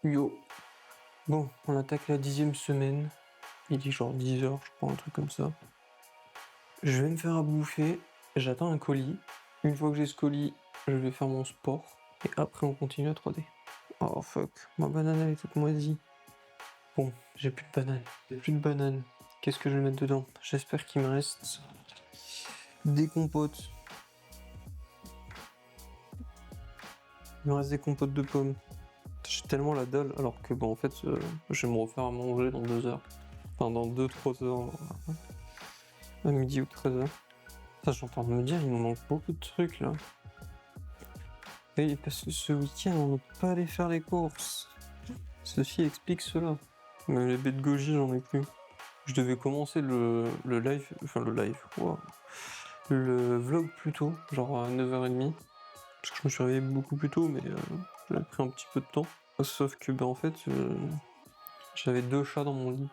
Yo. Bon, on attaque la 10e semaine. Il est genre 10h, je crois, un truc comme ça. Je vais me faire à bouffer. J'attends un colis. Une fois que j'ai ce colis, je vais faire mon sport. Et après, on continue à 3D. Oh fuck, ma banane elle est toute moisie. Bon, j'ai plus de banane. Qu'est-ce que je vais mettre dedans? J'espère qu'il me reste des compotes. Il me reste des compotes de pommes. J'ai tellement la dalle, alors que bon, en fait, je vais me refaire à manger dans 2 heures. Enfin, dans 2-3 heures. À midi ou 13h. Ça, j'entends me dire, il nous manque beaucoup de trucs là. Et parce que ce week-end, on ne peut pas aller faire les courses. Ceci explique cela. Mais les baies de goji, j'en ai plus. Je devais commencer le live, wow. Le vlog plus tôt, genre à 9h30. Parce que je me suis réveillé beaucoup plus tôt, mais j'avais pris un petit peu de temps. Sauf que, en fait, j'avais 2 chats dans mon lit.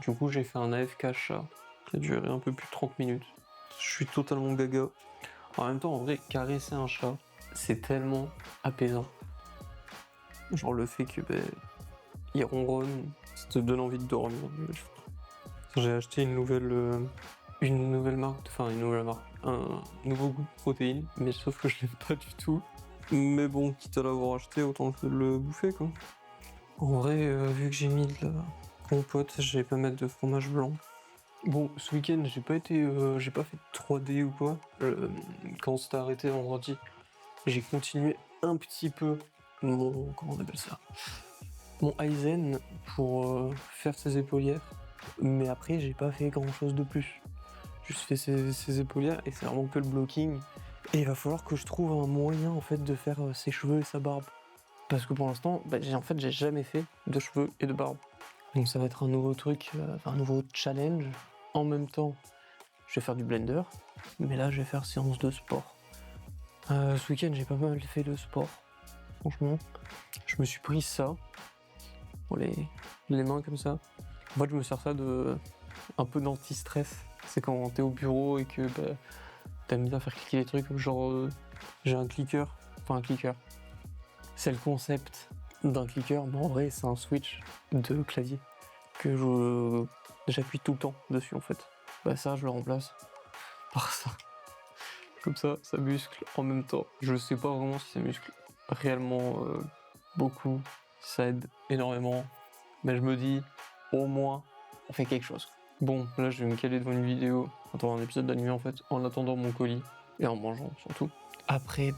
Du coup, j'ai fait un AFK chat qui a duré un peu plus de 30 minutes. Je suis totalement gaga. En même temps, en vrai, caresser un chat, c'est tellement apaisant. Genre le fait que il ronronne, ça te donne envie de dormir. J'ai acheté une nouvelle marque, un nouveau goût de protéines, mais sauf que je l'aime pas du tout. Mais bon, quitte à l'avoir acheté, autant le bouffer quoi. En vrai, vu que j'ai mis de la compote, je vais pas mettre de fromage blanc. Bon, ce week-end, j'ai pas fait de 3D ou quoi. Quand c'était arrêté vendredi, j'ai continué un petit peu comment on appelle ça? Mon Aizen pour faire ses épaulières. Mais après, j'ai pas fait grand chose de plus. Juste fait ses épaulières et c'est vraiment que le blocking. Et il va falloir que je trouve un moyen en fait de faire ses cheveux et sa barbe. Parce que pour l'instant, j'ai jamais fait de cheveux et de barbe. Donc ça va être un nouveau truc, un nouveau challenge. En même temps, je vais faire du blender, mais là je vais faire séance de sport. Ce week-end j'ai pas mal fait de sport, franchement. Je me suis pris ça, pour les mains comme ça. En fait je me sers ça de un peu d'anti-stress. C'est quand t'es au bureau et que t'aimes bien faire cliquer les trucs, genre j'ai un clicker, c'est le concept d'un clicker, mais en vrai c'est un switch de clavier que j'appuie tout le temps dessus en fait. Ça je le remplace par ça. Comme ça muscle en même temps. Je sais pas vraiment si ça muscle réellement beaucoup, ça aide énormément, mais je me dis au moins on fait quelque chose. Bon, là je vais me caler devant une vidéo, un épisode d'anime en fait, en attendant mon colis et en mangeant surtout. Après,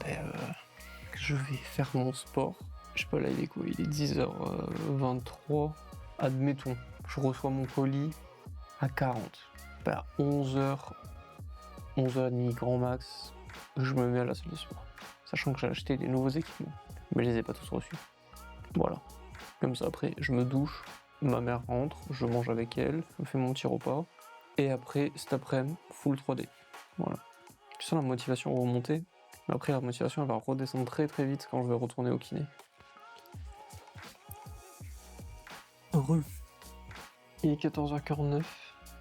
je vais faire mon sport. Je sais pas, là il est quoi? Il est 10h23. Admettons, je reçois mon colis à 40. 11h, 11h30 grand max, je me mets à la salle de sport. Sachant que j'ai acheté des nouveaux équipements, mais je les ai pas tous reçus. Voilà. Comme ça, après, je me douche, ma mère rentre, je mange avec elle, je me fais mon petit repas. Et après, cet après-midi, full 3D. Voilà. Tu sens la motivation remonter, mais après, la motivation, elle va redescendre très très vite quand je vais retourner au kiné. Heureux. Il est 14h49.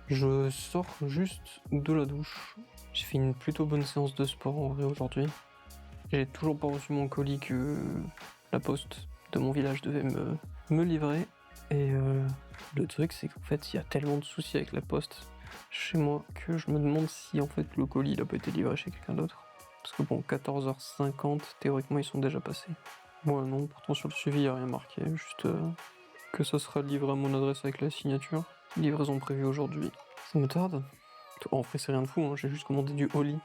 Je sors juste de la douche. J'ai fait une plutôt bonne séance de sport en vrai aujourd'hui. J'ai toujours pas reçu mon colis que la poste de mon village devait me livrer. Et le truc c'est qu'en fait il y a tellement de soucis avec la poste chez moi que je me demande si en fait le colis il a pas été livré chez quelqu'un d'autre. Parce que bon, 14h50, théoriquement ils sont déjà passés. Bon non, pourtant sur le suivi il n'y a rien marqué, juste que ça sera livré à mon adresse avec la signature. Livraison prévue aujourd'hui. Ça me tarde. En fait c'est rien de fou, hein, j'ai juste commandé du Oli.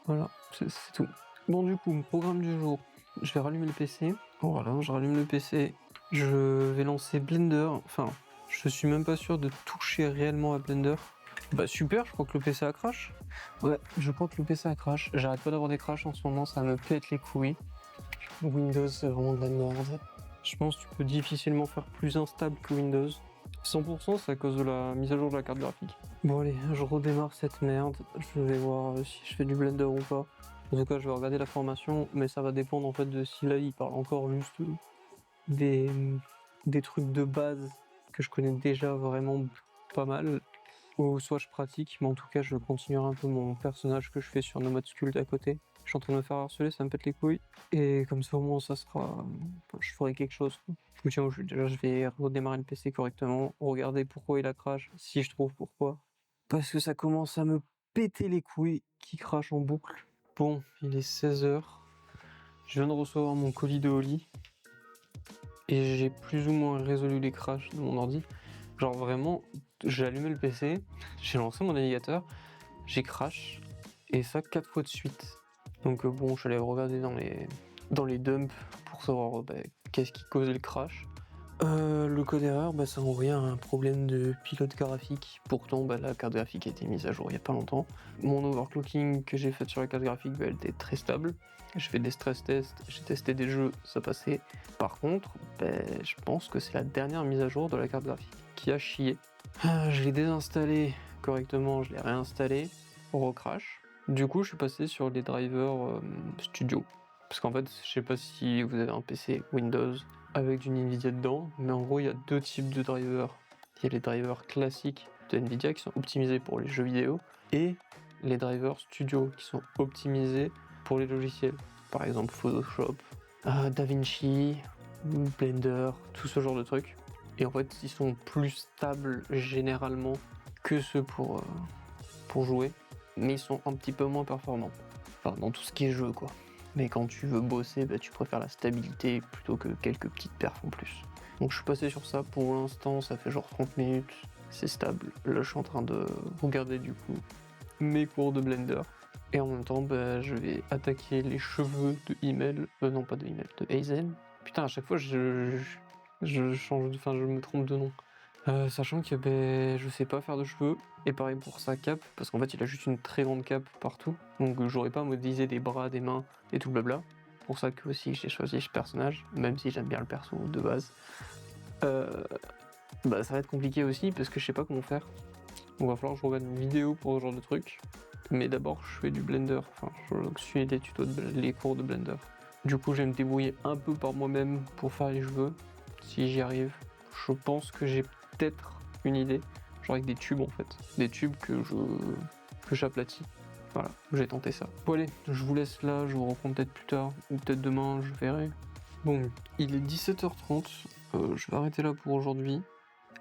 Voilà, c'est tout. Bon du coup, programme du jour. Je vais rallumer le PC. Voilà, je rallume le PC. Je vais lancer Blender. Enfin, je suis même pas sûr de toucher réellement à Blender. Super, je crois que le PC a crash. Ouais, je crois que le PC a crash. J'arrête pas d'avoir des crashs en ce moment, ça me pète les couilles. Windows, c'est vraiment de la merde. Je pense que tu peux difficilement faire plus instable que Windows. 100% c'est à cause de la mise à jour de la carte graphique. Bon allez, je redémarre cette merde. Je vais voir si je fais du Blender ou pas. En tout cas, je vais regarder la formation, mais ça va dépendre en fait de si là il parle encore juste des trucs de base que je connais déjà vraiment pas mal, ou soit je pratique, mais en tout cas je continuerai un peu mon personnage que je fais sur Nomad Sculpt à côté. Je suis en train de me faire harceler, ça me pète les couilles. Et comme ça, au moins, ça sera. Je ferai quelque chose. Je vous tiens au jus. Déjà, je vais redémarrer le PC correctement, regarder pourquoi il a crash, si je trouve pourquoi. Parce que ça commence à me péter les couilles qui crache en boucle. Bon, il est 16h. Je viens de recevoir mon colis de Oli. Et j'ai plus ou moins résolu les crashs de mon ordi. Genre vraiment, j'ai allumé le PC, j'ai lancé mon navigateur, j'ai crash, et ça 4 fois de suite. Donc bon, je suis allé regarder dans les dumps pour savoir qu'est-ce qui causait le crash. Le code erreur, ça envoyait un problème de pilote graphique. Pourtant, la carte graphique a été mise à jour il n'y a pas longtemps. Mon overclocking que j'ai fait sur la carte graphique, elle était très stable. J'ai fait des stress tests, j'ai testé des jeux, ça passait. Par contre, je pense que c'est la dernière mise à jour de la carte graphique qui a chié. Je l'ai désinstallé correctement, je l'ai réinstallé, recrash. Du coup, je suis passé sur les drivers studio. Parce qu'en fait, je sais pas si vous avez un PC Windows avec du Nvidia dedans, mais en gros, il y a deux types de drivers. Il y a les drivers classiques de Nvidia qui sont optimisés pour les jeux vidéo et les drivers studio qui sont optimisés pour les logiciels. Par exemple, Photoshop, DaVinci, Blender, tout ce genre de trucs. Et en fait, ils sont plus stables généralement que ceux pour jouer, mais ils sont un petit peu moins performants. Enfin, dans tout ce qui est jeu, quoi. Mais quand tu veux bosser, tu préfères la stabilité plutôt que quelques petites perfs en plus. Donc je suis passé sur ça pour l'instant, ça fait genre 30 minutes, c'est stable. Là je suis en train de regarder du coup mes cours de Blender. Et en même temps, je vais attaquer les cheveux de Himmel, non pas de Himmel, de Aizen. Putain, à chaque fois je change, je me trompe de nom. Sachant que je sais pas faire de cheveux, et pareil pour sa cape, parce qu'en fait il a juste une très grande cape partout, donc j'aurais pas à modéliser des bras, des mains et tout blabla. Pour ça que aussi j'ai choisi ce personnage, même si j'aime bien le perso de base. Ça va être compliqué aussi parce que je sais pas comment faire. Donc va falloir que je regarde une vidéo pour ce genre de truc. Mais d'abord je fais du Blender, je suis les tutos, les cours de Blender. Du coup je vais me débrouiller un peu par moi-même pour faire les cheveux, si j'y arrive. Je pense que j'ai peut-être une idée, genre avec des tubes en fait, des tubes que j'aplatis. Voilà, j'ai tenté ça. Bon allez, je vous laisse là, je vous reprends peut-être plus tard, ou peut-être demain, je verrai. Bon, il est 17h30, je vais arrêter là pour aujourd'hui.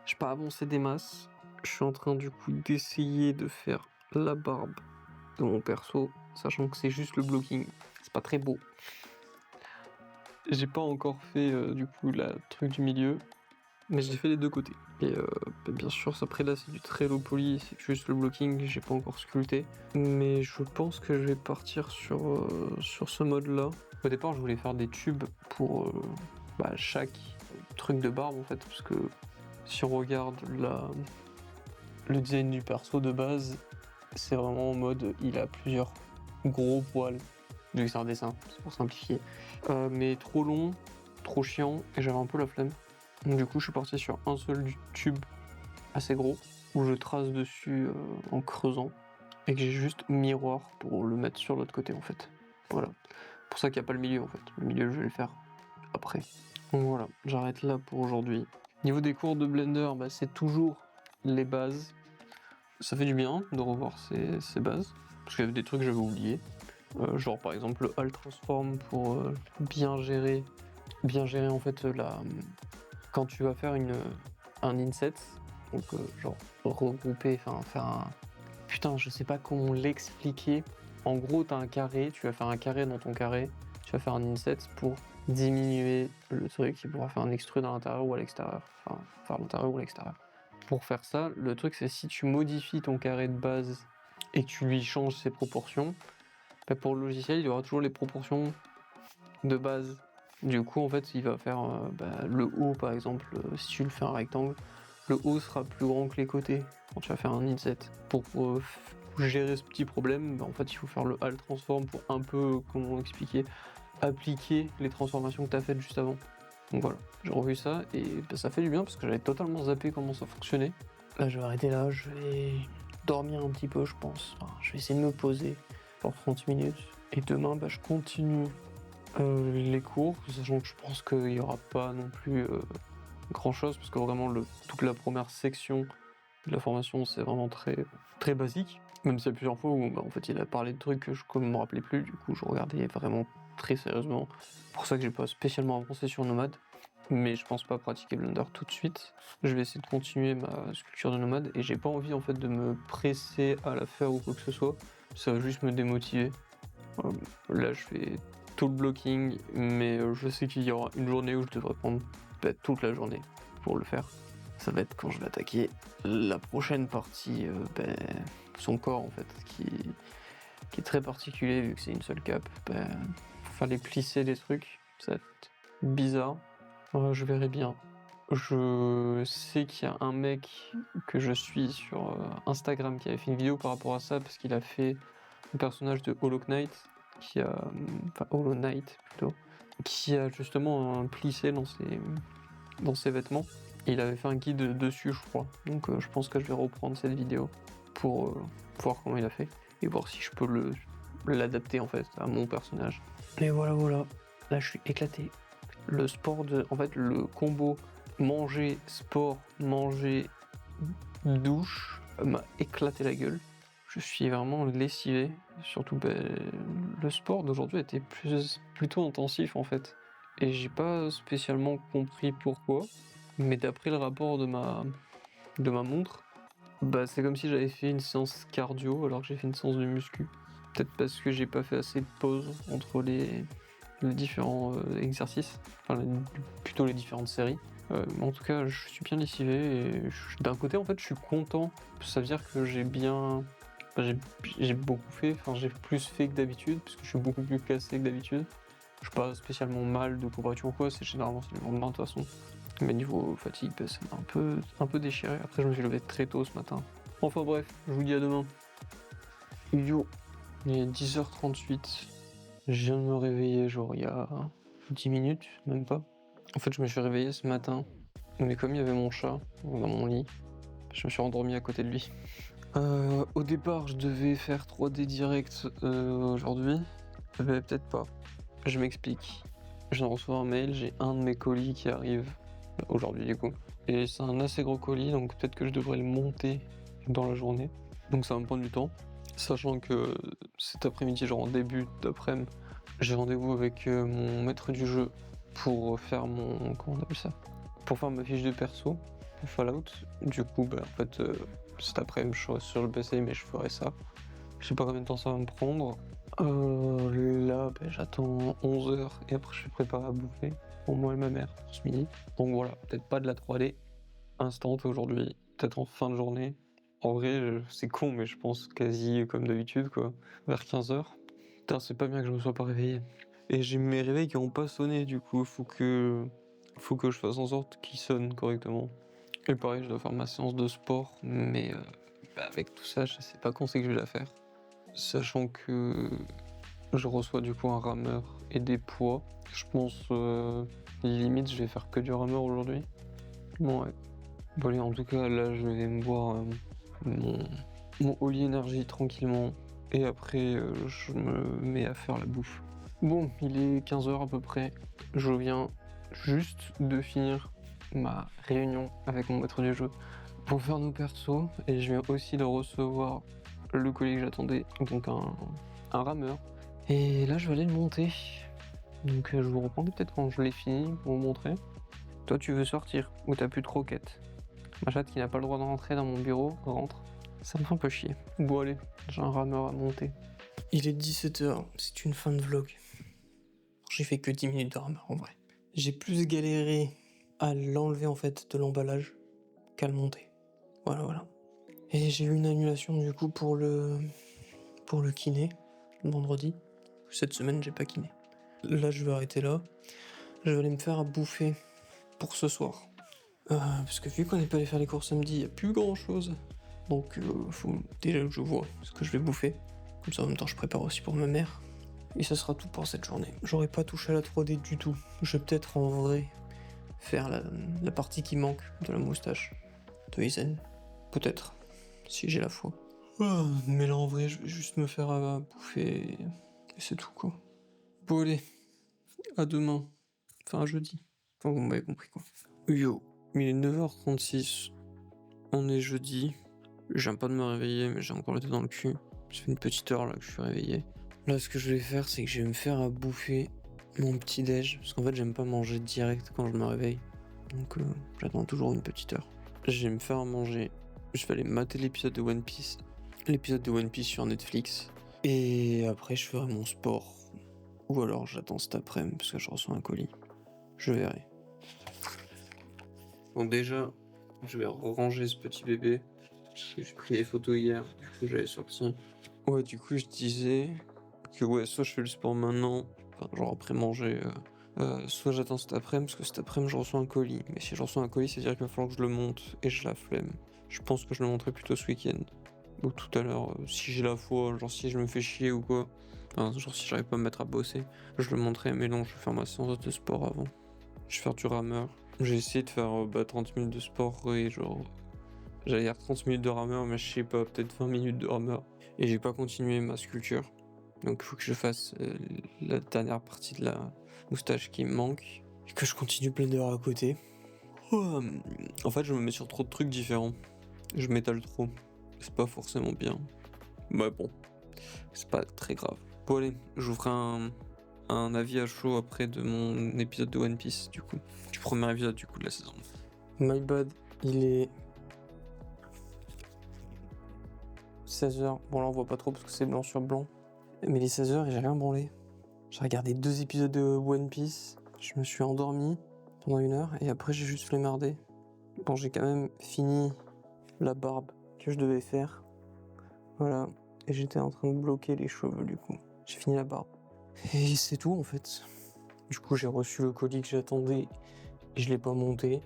J'ai pas avancé des masses, je suis en train du coup d'essayer de faire la barbe de mon perso, sachant que c'est juste le blocking, c'est pas très beau. J'ai pas encore fait du coup le truc du milieu, mais j'ai fait les deux côtés. Et bien sûr, après là c'est du très low poly, c'est juste le blocking, j'ai pas encore sculpté. Mais je pense que je vais partir sur ce mode là. Au départ je voulais faire des tubes pour chaque truc de barbe en fait, parce que si on regarde le design du perso de base, c'est vraiment en mode il a plusieurs gros poils. Vu que c'est un dessin, c'est pour simplifier. Mais trop long, trop chiant, et j'avais un peu la flemme. Donc du coup je suis parti sur un seul tube assez gros, où je trace dessus en creusant, et que j'ai juste miroir pour le mettre sur l'autre côté en fait. Voilà. Pour ça qu'il n'y a pas le milieu en fait. Le milieu je vais le faire après. Donc voilà, j'arrête là pour aujourd'hui. Niveau des cours de Blender, c'est toujours les bases. Ça fait du bien de revoir ces bases, parce qu'il y avait des trucs que j'avais oubliés. Genre par exemple le Alt Transform pour bien gérer en fait quand tu vas faire un inset, donc genre regrouper, faire un... Putain, je sais pas comment l'expliquer. En gros, t'as un carré, tu vas faire un carré dans ton carré, tu vas faire un inset pour diminuer le truc et pouvoir faire un extrude à l'intérieur ou à l'extérieur. Enfin, faire à l'intérieur ou à l'extérieur. Pour faire ça, le truc c'est si tu modifies ton carré de base et que tu lui changes ses proportions, pour le logiciel, il y aura toujours les proportions de base. Du coup, en fait, il va faire le haut, par exemple, si tu le fais un rectangle, le haut sera plus grand que les côtés quand tu vas faire un inset. Pour gérer ce petit problème, en fait, il faut faire le Alt Transform pour un peu, comment expliquer, appliquer les transformations que tu as faites juste avant. Donc voilà, j'ai revu ça et ça fait du bien parce que j'avais totalement zappé comment ça fonctionnait. Là, je vais arrêter là, je vais dormir un petit peu, je pense. Je vais essayer de me poser pour 30 minutes. Et demain, je continue les cours, sachant que je pense qu'il n'y aura pas non plus grand chose, parce que vraiment toute la première section de la formation c'est vraiment très, très basique. Même s'il y a plusieurs fois où en fait il a parlé de trucs que je me rappelais plus, du coup je regardais vraiment très sérieusement. C'est pour ça que j'ai pas spécialement avancé sur Nomade, mais je pense pas pratiquer Blender tout de suite. Je vais essayer de continuer ma sculpture de Nomade et j'ai pas envie en fait de me presser à la faire ou quoi que ce soit. Ça va juste me démotiver. Là je fais tout le blocking, mais je sais qu'il y aura une journée où je devrais prendre toute la journée pour le faire. Ça va être quand je vais attaquer la prochaine partie, son corps en fait, qui est très particulier vu que c'est une seule cape. Fallait plisser des trucs, ça va être bizarre. Je verrai bien. Je sais qu'il y a un mec que je suis sur Instagram qui avait fait une vidéo par rapport à ça parce qu'il a fait le personnage de Hollow Knight, enfin Hollow Knight plutôt, qui a justement plissé dans ses vêtements. Et il avait fait un guide dessus, je crois. Donc je pense que je vais reprendre cette vidéo pour voir comment il a fait et voir si je peux l'adapter en fait à mon personnage. Et voilà. Là, je suis éclaté. Le sport en fait, le combo manger, sport, manger, douche m'a éclaté la gueule. Je suis vraiment lessivé. Surtout, le sport d'aujourd'hui était plutôt intensif en fait. Et j'ai pas spécialement compris pourquoi. Mais d'après le rapport de ma montre, c'est comme si j'avais fait une séance cardio alors que j'ai fait une séance de muscu. Peut-être parce que j'ai pas fait assez de pauses entre les différents exercices, enfin plutôt les différentes séries. En tout cas, je suis bien lessivé et d'un côté, en fait, je suis content. Ça veut dire que j'ai beaucoup fait, enfin j'ai plus fait que d'habitude, parce que je suis beaucoup plus cassé que d'habitude. Je suis pas spécialement mal de courbature ou quoi, généralement c'est le lendemain de toute façon. Mais niveau fatigue, ça m'a un peu déchiré. Après, je me suis levé très tôt ce matin. Enfin bref, je vous dis à demain. Yo, il est 10h38. Je viens de me réveiller, genre il y a 10 minutes, même pas. En fait, je me suis réveillé ce matin, mais comme il y avait mon chat dans mon lit, je me suis endormi à côté de lui. Au départ, je devais faire 3D direct aujourd'hui. Peut-être pas. Je m'explique. Je viens de recevoir un mail, j'ai un de mes colis qui arrive aujourd'hui du coup. Et c'est un assez gros colis, donc peut-être que je devrais le monter dans la journée. Donc ça va me prendre du temps. Sachant que cet après-midi, genre en début d'après-midi, j'ai rendez-vous avec mon maître du jeu pour faire comment on appelle ça? Pour faire ma fiche de perso pour Fallout. Du coup, en fait, cet après-midi, je serai sur le PC, mais je ferai ça. Je sais pas combien de temps ça va me prendre. Là, j'attends 11h et après je vais préparer à bouffer pour moi et ma mère pour ce midi. Donc voilà, peut-être pas de la 3D instant aujourd'hui, peut-être en fin de journée. En vrai, c'est con, mais je pense quasi comme d'habitude, quoi. Vers 15h. Putain, c'est pas bien que je me sois pas réveillé. Et j'ai mes réveils qui ont pas sonné, du coup, faut que je fasse en sorte qu'ils sonnent correctement. Et pareil, je dois faire ma séance de sport, mais avec tout ça, je sais pas quand c'est que je vais la faire. Sachant que je reçois du coup un rameur et des poids. Je pense, limite, je vais faire que du rameur aujourd'hui. Bon, ouais. Bon, allez, en tout cas, là, je vais me boire mon Oli Energy tranquillement. Et après, je me mets à faire la bouffe. Bon, il est 15h à peu près. Je viens juste de finir ma réunion avec mon maître du jeu pour faire nos persos. Et je viens aussi de recevoir le colis que j'attendais, donc un rameur. Et là, je vais aller le monter. Donc, je vous reprendrai peut-être quand je l'ai fini pour vous montrer. Toi, tu veux sortir ou t'as plus de croquettes? Ma chatte qui n'a pas le droit de rentrer dans mon bureau rentre. Ça me fait un peu chier. Bon, allez, j'ai un rameur à monter. Il est 17h, c'est une fin de vlog. J'ai fait que 10 minutes de rameur en vrai. J'ai plus galéré à l'enlever en fait de l'emballage qu'à le monter. Voilà. Et j'ai eu une annulation du coup pour le kiné vendredi. Cette semaine, j'ai pas kiné. Là, je vais arrêter là. Je vais aller me faire à bouffer pour ce soir. Parce que vu qu'on n'est pas allé faire les courses samedi, il n'y a plus grand chose. Donc, faut déjà que je vois ce que je vais bouffer. Comme ça, en même temps, je prépare aussi pour ma mère. Et ça sera tout pour cette journée. J'aurais pas touché à la 3D du tout. Je vais peut-être en vrai faire la partie qui manque de la moustache de Aizen. Peut-être, si j'ai la foi. Mais là, en vrai, je vais juste me faire à bouffer. Et c'est tout, quoi. Bon, allez. À demain. Enfin, à jeudi. Enfin, vous m'avez compris, quoi. Yo, il est 9h36. On est jeudi. Je viens pas de me réveiller, mais j'ai encore le tête dans le cul. Ça fait une petite heure là que je suis réveillé. Là, ce que je vais faire, c'est que je vais me faire à bouffer mon petit déj. Parce qu'en fait, j'aime pas manger direct quand je me réveille. Donc, j'attends toujours une petite heure. Je vais me faire à manger. Je vais aller mater l'épisode de One Piece. L'épisode de One Piece sur Netflix. Et après, je ferai mon sport. Ou alors, j'attends cet après-midi parce que je reçois un colis. Je verrai. Bon, déjà, je vais ranger ce petit bébé. Parce que j'ai pris les photos hier. Du coup, j'avais sorti. Ouais, du coup, je disais que ouais, soit je fais le sport maintenant, enfin, genre après manger, soit j'attends cet après-midi, parce que cet après-midi, je reçois un colis. Mais si je reçois un colis, c'est-à-dire qu'il va falloir que je le monte, et j'ai la flemme. Je pense que je le monterai plutôt ce week-end. Ou tout à l'heure, si j'ai la foi, genre si je me fais chier ou quoi. Enfin, genre si j'arrive pas à me mettre à bosser, je le monterai, mais non, je vais faire ma séance de sport avant. Je vais faire du rameur. J'ai essayé de faire 30 minutes de sport, et genre... J'allais dire 30 minutes de rameur, mais je sais pas, peut-être 20 minutes de rameur. Et j'ai pas continué ma sculpture. Donc il faut que je fasse la dernière partie de la moustache qui me manque. Et que je continue Blender à côté. En fait, je me mets sur trop de trucs différents. Je m'étale trop. C'est pas forcément bien. Mais bon, c'est pas très grave. Bon allez, je vous ferai un avis à chaud après de mon épisode de One Piece, du coup. Du premier épisode, du coup, de la saison. My bad, il est 16h. Bon là on voit pas trop parce que c'est blanc sur blanc. Mais les 16h et j'ai rien branlé. J'ai regardé 2 épisodes de One Piece. Je me suis endormi pendant 1 heure et après j'ai juste flemmardé. Bon, j'ai quand même fini la barbe que je devais faire. Voilà. Et j'étais en train de bloquer les cheveux du coup. J'ai fini la barbe. Et c'est tout en fait. Du coup j'ai reçu le colis que j'attendais et je l'ai pas monté.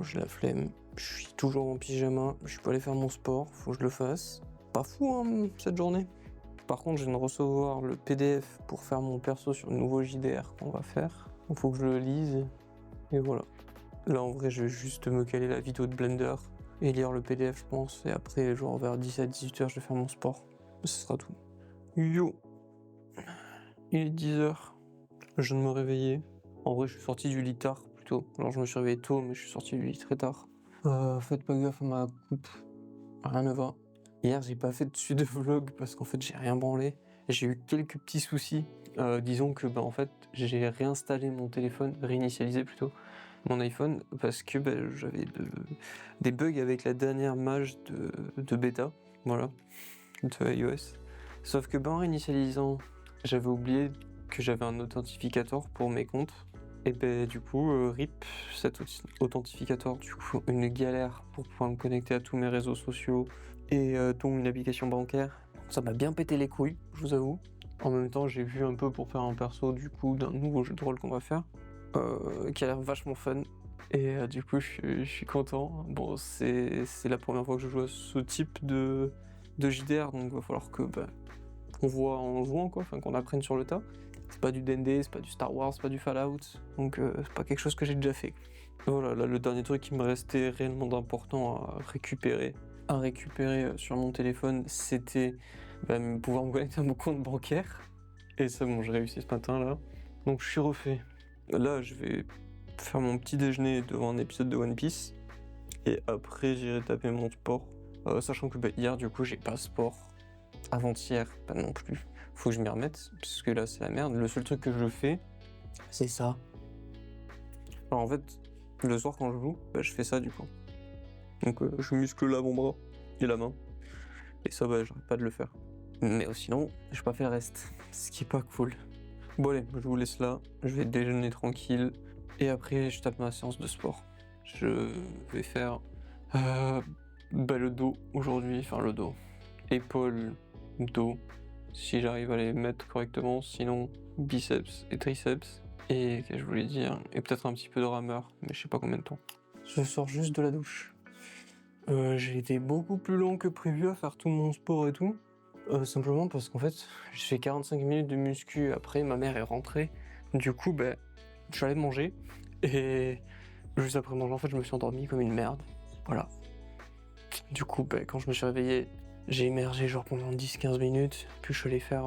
J'ai la flemme. Je suis toujours en pyjama. Je suis pas allé faire mon sport. Faut que je le fasse. Pas fou hein, cette journée. Par contre, je viens de recevoir le PDF pour faire mon perso sur le nouveau JDR qu'on va faire. Il faut que je le lise. Et voilà. Là, en vrai, je vais juste me caler la vidéo de Blender et lire le PDF, je pense. Et après, genre vers 17-18h, je vais faire mon sport. Ce sera tout. Yo! Il est 10h. Je viens de me réveiller. En vrai, je suis sorti du lit tard, plutôt. Alors, je me suis réveillé tôt, mais je suis sorti du lit très tard. Faites pas gaffe à ma coupe. Rien ne va. Hier, j'ai pas fait de suite de vlog parce qu'en fait, j'ai rien branlé. J'ai eu quelques petits soucis. Disons que, en fait, j'ai réinstallé mon téléphone, réinitialisé plutôt, mon iPhone, parce que j'avais des bugs avec la dernière mage de bêta, voilà, de iOS. Sauf que, en réinitialisant, j'avais oublié que j'avais un authentificateur pour mes comptes. Et du coup, RIP cet authentificateur, du coup, une galère pour pouvoir me connecter à tous mes réseaux sociaux et dont une application bancaire. Ça m'a bien pété les couilles, je vous avoue. En même temps, j'ai vu un peu pour faire un perso du coup d'un nouveau jeu de rôle qu'on va faire, qui a l'air vachement fun. Et du coup, je suis content. Bon, c'est la première fois que je joue à ce type de JDR, donc il va falloir que qu'on voit en jouant, quoi, enfin qu'on apprenne sur le tas. C'est pas du D&D, c'est pas du Star Wars, c'est pas du Fallout, donc c'est pas quelque chose que j'ai déjà fait. Voilà, là le dernier truc qui me restait réellement d'important à récupérer sur mon téléphone, c'était pouvoir me connecter à mon compte bancaire. Et ça, bon, j'ai réussi ce matin là. Donc je suis refait. Là, je vais faire mon petit déjeuner devant un épisode de One Piece. Et après, j'irai taper mon sport. Sachant que hier, du coup, j'ai pas sport. Avant-hier, pas non plus. Faut que je m'y remette, parce que là, c'est la merde. Le seul truc que je fais, c'est ça. Alors en fait, le soir quand je joue, je fais ça du coup. Donc je muscle l'avant-bras et la main. Et ça, j'arrête pas de le faire. Mais sinon, j'ai pas fait le reste. Ce qui est pas cool. Bon allez, je vous laisse là. Je vais déjeuner tranquille. Et après, je tape ma séance de sport. Je vais faire le dos aujourd'hui. Enfin le dos. Épaules, dos. Si j'arrive à les mettre correctement. Sinon, biceps et triceps. Et qu'est-ce que je voulais dire, et peut-être un petit peu de rameur, mais je sais pas combien de temps. Je sors juste de la douche. J'ai été beaucoup plus long que prévu à faire tout mon sport et tout. Simplement parce qu'en fait, j'ai fait 45 minutes de muscu, après ma mère est rentrée. Du coup, je suis allé manger. Et juste après manger, en fait, je me suis endormi comme une merde. Voilà. Du coup, quand je me suis réveillé, j'ai émergé genre pendant 10-15 minutes. Puis je suis allé faire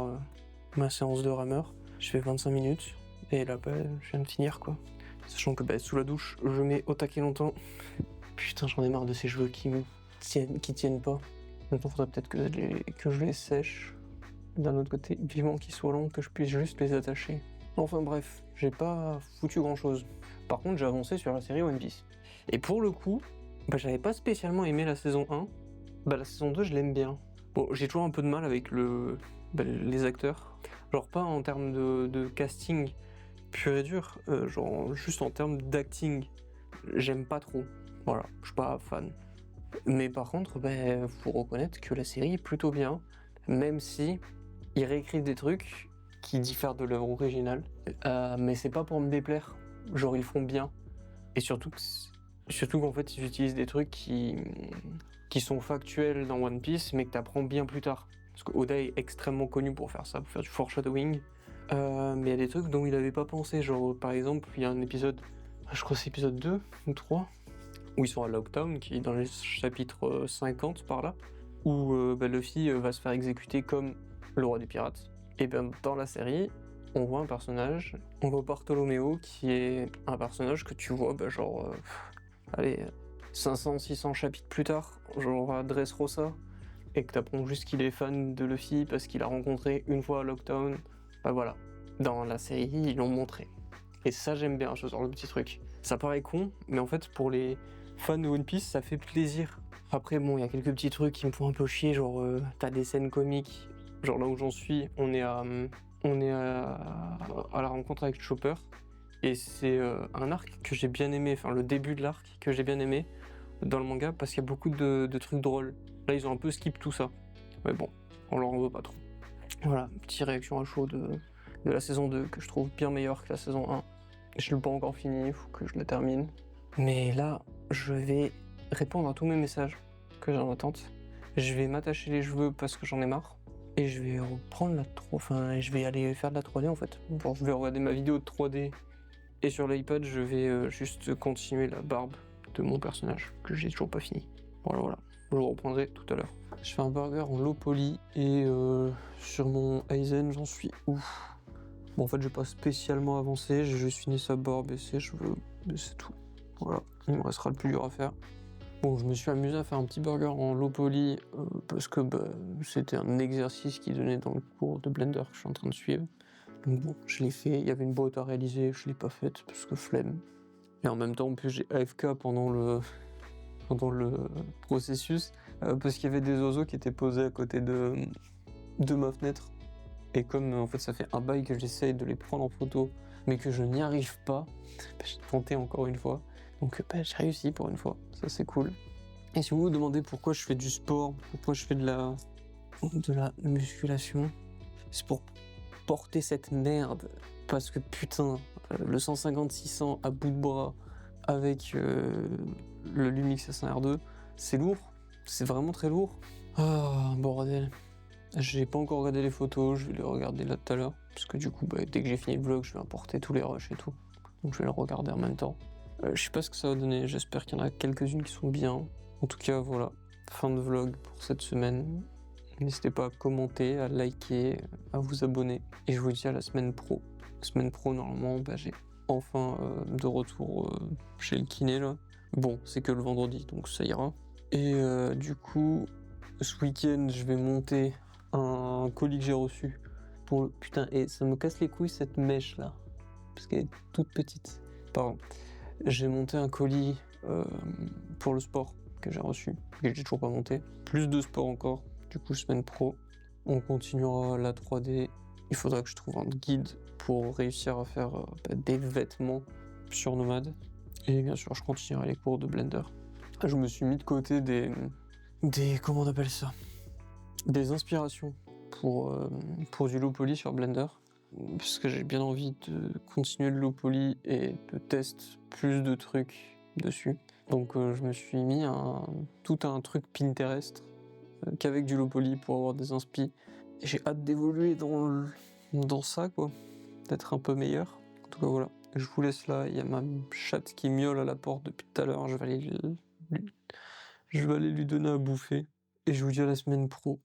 ma séance de rameur. Je fais 25 minutes. Et là, je viens de finir, quoi. Sachant que sous la douche, je mets au taquet longtemps. Putain, j'en ai marre de ces cheveux qui tiennent pas. Maintenant, faudrait peut-être que je les sèche. D'un autre côté, vivement qu'ils soient longs, que je puisse juste les attacher. Enfin bref, j'ai pas foutu grand-chose. Par contre, j'ai avancé sur la série One Piece. Et pour le coup, j'avais pas spécialement aimé la saison 1. La saison 2, je l'aime bien. Bon, j'ai toujours un peu de mal avec les acteurs. Genre pas en termes de casting pur et dur, genre juste en termes d'acting. J'aime pas trop. Voilà, je suis pas fan. Mais par contre, faut reconnaître que la série est plutôt bien, même si ils réécrivent des trucs qui diffèrent de l'œuvre originale. Mais c'est pas pour me déplaire. Genre ils font bien. Et surtout qu'en fait ils utilisent des trucs qui sont factuels dans One Piece, mais que t'apprends bien plus tard. Parce que Oda est extrêmement connu pour faire ça, pour faire du foreshadowing. Mais il y a des trucs dont il avait pas pensé. Genre par exemple, il y a un épisode, je crois que c'est épisode 2 ou 3, où ils sont à Lockdown, qui est dans le chapitre 50 par là, où Luffy va se faire exécuter comme le roi des pirates. Et bien dans la série, on voit un personnage, on voit Bartolomeo, qui est un personnage que tu vois allez, 500-600 chapitres plus tard, genre à Dressrosa, et que t'apprends juste qu'il est fan de Luffy parce qu'il a rencontré une fois à Lockdown. Voilà, dans la série, ils l'ont montré. Et ça, j'aime bien, ce genre de petits trucs. Ça paraît con, mais en fait, pour les fans de One Piece, ça fait plaisir. Après, bon, il y a quelques petits trucs qui me font un peu chier, genre, t'as des scènes comiques. Genre là où j'en suis, on est à la rencontre avec Chopper. Et c'est un arc que j'ai bien aimé, enfin le début de l'arc que j'ai bien aimé dans le manga, parce qu'il y a beaucoup de trucs drôles. Là, ils ont un peu skip tout ça. Mais bon, on leur en veut pas trop. Voilà, petite réaction à chaud de la saison 2, que je trouve bien meilleure que la saison 1. Je l'ai pas encore fini, il faut que je la termine. Mais là, je vais répondre à tous mes messages que j'ai en attente. Je vais m'attacher les cheveux parce que j'en ai marre. Et je vais reprendre je vais aller faire de la 3D en fait. Bon, je vais regarder ma vidéo de 3D. Et sur l'iPad, je vais juste continuer la barbe de mon personnage, que j'ai toujours pas fini. Voilà. Je le reprendrai tout à l'heure. Je fais un burger en low poly et sur mon Aizen, j'en suis ouf. Bon, en fait, j'ai pas spécialement avancé, j'ai juste fini sa barbe et ses cheveux, mais c'est tout. Voilà, il me restera le plus dur à faire. Bon, je me suis amusé à faire un petit burger en low poly parce que c'était un exercice qui donnait dans le cours de Blender que je suis en train de suivre. Donc bon, je l'ai fait, il y avait une boîte à réaliser, je l'ai pas faite parce que flemme. Et en même temps, en plus, j'ai AFK pendant le processus parce qu'il y avait des oiseaux qui étaient posés à côté de ma fenêtre. Et comme en fait ça fait un bail que j'essaye de les prendre en photo mais que je n'y arrive pas, j'ai tenté encore une fois. Donc j'ai réussi pour une fois, ça c'est cool. Et si vous vous demandez pourquoi je fais du sport, pourquoi je fais de la musculation, c'est pour porter cette merde. Parce que putain, le 150-600 à bout de bras avec le Lumix S1R2, c'est lourd, c'est vraiment très lourd. Ah bordel. J'ai pas encore regardé les photos, je vais les regarder là tout à l'heure. Parce que du coup, dès que j'ai fini le vlog, je vais importer tous les rushs et tout. Donc je vais le regarder en même temps. Je sais pas ce que ça va donner, j'espère qu'il y en a quelques-unes qui sont bien. En tout cas, voilà, fin de vlog pour cette semaine. N'hésitez pas à commenter, à liker, à vous abonner. Et je vous dis à la semaine pro. La semaine pro, normalement, j'ai enfin de retour chez le kiné là. Bon, c'est que le vendredi, donc ça ira. Et du coup, ce week-end, je vais monter un colis que j'ai reçu pour le... Putain, et ça me casse les couilles cette mèche là, parce qu'elle est toute petite. Pardon. J'ai monté un colis pour le sport que j'ai reçu, que j'ai toujours pas monté. Plus de sport encore, du coup semaine pro. On continuera la 3D. Il faudra que je trouve un guide pour réussir à faire des vêtements sur Nomad. Et bien sûr, je continuerai les cours de Blender. Je me suis mis de côté des comment on appelle ça, des inspirations pour du low poly sur Blender, parce que j'ai bien envie de continuer le low poly et de tester plus de trucs dessus. Donc je me suis mis tout un truc Pinterest qu'avec du low poly pour avoir des inspi. Et j'ai hâte d'évoluer dans ça, quoi, d'être un peu meilleur. En tout cas voilà, je vous laisse là, il y a ma chatte qui miaule à la porte depuis tout à l'heure, je vais aller lui donner à bouffer. Et je vous dis à la semaine pro.